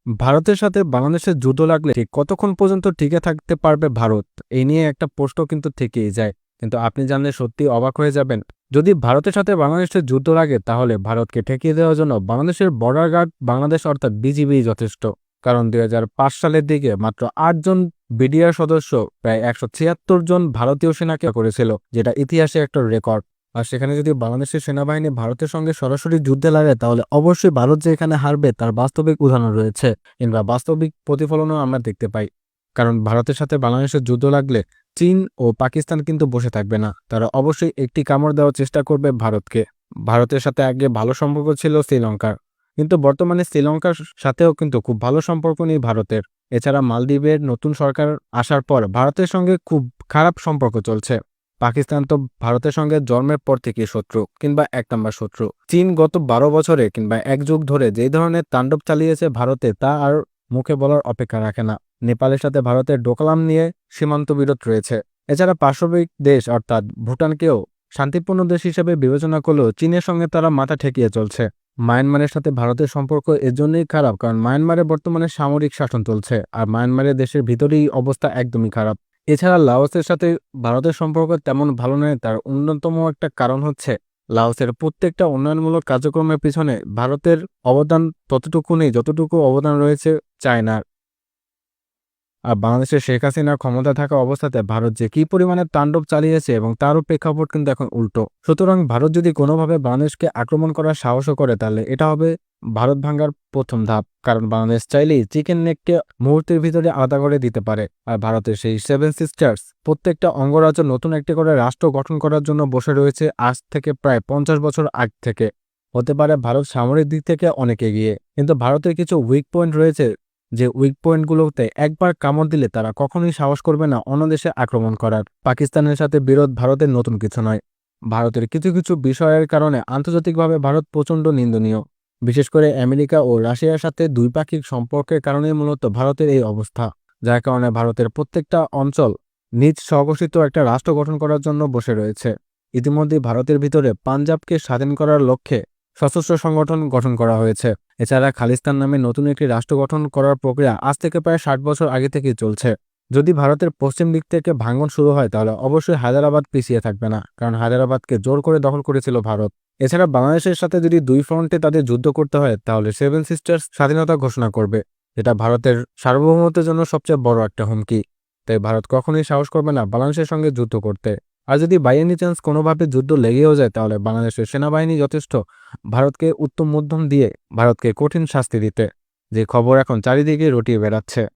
ভারতের সাথে বাংলাদেশের যুদ্ধ লাগলে ঠিক কতক্ষণ পর্যন্ত টিকে থাকতে পারবে ভারত? এই নিয়ে একটা প্রশ্ন কিন্তু থেকেই যায়। কিন্তু আপনি জানলে সত্যিই অবাক হয়ে যাবেন। যদি ভারতের সাথে বাংলাদেশের যুদ্ধ লাগে তাহলে ভারতকে ঠেকিয়ে দেওয়ার জন্য বাংলাদেশের বর্ডার গার্ড বাংলাদেশ অর্থাৎ বিজিবিই যথেষ্ট। কারণ ২০০৫ সালের দিকে মাত্র ৮ জন বিডিআর সদস্য প্রায় ১৭৬ জন ভারতীয় সেনাকে করেছিল, যেটা ইতিহাসে একটা রেকর্ড। আর সেখানে যদি বাংলাদেশের সেনাবাহিনী ভারতের সঙ্গে সরাসরি যুদ্ধে লাগে তাহলে অবশ্যই ভারত যে এখানে হারবে তার বাস্তবিক উদাহরণ রয়েছে, কিংবা বাস্তবিক প্রতিফলনও আমরা দেখতে পাই। কারণ ভারতের সাথে বাংলাদেশের যুদ্ধ লাগলে চীন ও পাকিস্তান কিন্তু বসে থাকবে না, তারা অবশ্যই একটি কামড় দেওয়ার চেষ্টা করবে ভারতকে। ভারতের সাথে আগে ভালো সম্পর্ক ছিল শ্রীলঙ্কার, কিন্তু বর্তমানে শ্রীলঙ্কার সাথেও কিন্তু খুব ভালো সম্পর্ক নেই ভারতের। এছাড়া মালদ্বীপের নতুন সরকার আসার পর ভারতের সঙ্গে খুব খারাপ সম্পর্ক চলছে। পাকিস্তান তো ভারতের সঙ্গে জন্মের পর থেকেই শত্রু, কিংবা এক নম্বর শত্রু। চীন গত ১২ বছরে কিংবা এক যুগ ধরে যেই ধরনের তাণ্ডব চালিয়েছে ভারতে তা আর মুখে বলার অপেক্ষা রাখে না। নেপালের সাথে ভারতের ডোকলাম নিয়ে সীমান্ত বিরোধ রয়েছে। এছাড়া পার্শ্ববর্তী দেশ অর্থাৎ ভুটানকেও শান্তিপূর্ণ দেশ হিসেবে বিবেচনা করলেও চীনের সঙ্গে তারা মাথা ঠেকিয়ে চলছে। মায়ানমারের সাথে ভারতের সম্পর্ক এজন্যই খারাপ কারণ মায়ানমারে বর্তমানে সামরিক শাসন চলছে, আর মায়ানমারের দেশের ভিতরেই অবস্থা একদমই খারাপ। এছাড়া লাওসের সাথে ভারতের সম্পর্ক তেমন ভালো নয়, তার অন্যতম একটা কারণ হচ্ছে লাওসের প্রত্যেকটা উন্নয়নমূলক কার্যক্রমের পিছনে ভারতের অবদান ততটুকু নেই যতটুকু অবদান রয়েছে চায়নার। আর বাংলাদেশের শেখ হাসিনার ক্ষমতা থাকা অবস্থাতে ভারত যে কি পরিমাণে তাণ্ডব চালিয়েছে এবং তারও প্রেক্ষাপট কিন্তু এখন উল্টো। সুতরাং ভারত যদি কোনোভাবে বাংলাদেশকে আক্রমণ করার সাহসও করে তাহলে এটা হবে ভারত ভাঙার প্রথম ধাপ। কারণ বাংলাদেশ চাইলেই চিকেন নেককে মুহূর্তের ভিতরে আলাদা করে দিতে পারে। আর ভারতের সেই 7 সিস্টার্স প্রত্যেকটা অঙ্গরাজ্য নতুন একটি করে রাষ্ট্র গঠন করার জন্য বসে রয়েছে আজ থেকে প্রায় ৫০ বছর আগ থেকে। হতে পারে ভারত সামরিক দিক থেকে অনেক এগিয়ে, কিন্তু ভারতের কিছু উইক পয়েন্ট রয়েছে, যে উইক পয়েন্টগুলোতে একবার কামড় দিলে তারা কখনোই সাহস করবে না অন্য দেশে আক্রমণ করার। পাকিস্তানের সাথে বিরোধ ভারতের নতুন কিছু নয়। ভারতের কিছু কিছু বিষয়ের কারণে আন্তর্জাতিকভাবে ভারত প্রচণ্ড নিন্দনীয়। বিশেষ করে আমেরিকা ও রাশিয়ার সাথে দ্বিপাক্ষিক সম্পর্কের কারণে মূলত ভারতের এই অবস্থা, যার কারণে ভারতের প্রত্যেকটা অঞ্চল নিজ স্বঘোষিত একটা রাষ্ট্র গঠন করার জন্য বসে রয়েছে। ইতিমধ্যে ভারতের ভিতরে পাঞ্জাবকে স্বাধীন করার লক্ষ্যে সশস্ত্র সংগঠন গঠন করা হয়েছে। এছাড়া খালিস্তান নামে নতুন একটি রাষ্ট্র গঠন করার প্রক্রিয়া আজ থেকে প্রায় ৬০ বছর আগে থেকেই চলছে। যদি ভারতের পশ্চিম দিক থেকে ভাঙন শুরু হয় তাহলে অবশ্যই হায়দ্রাবাদ পিছিয়ে থাকবে না, কারণ হায়দ্রাবাদকে জোর করে দখল করেছিল ভারত। এছাড়া বাংলাদেশের সাথে যদি দুই ফ্রন্টে তাদের যুদ্ধ করতে হয় তাহলে 7 সিস্টার্স স্বাধীনতা ঘোষণা করবে, যেটা ভারতের সার্বভৌমত্বের জন্য সবচেয়ে বড় একটা হুমকি। তাই ভারত কখনোই সাহস করবে না বাংলাদেশের সঙ্গে যুদ্ধ করতে। আর যদি বাই এনি চান্স কোনোভাবে যুদ্ধ লেগেও যায় তাহলে বাংলাদেশের সেনাবাহিনী যথেষ্ট ভারতকে উত্তম মধ্যম দিয়ে ভারতকে কঠিন শাস্তি দিতে, যে খবর এখন চারিদিকে রটিয়ে বেড়াচ্ছে।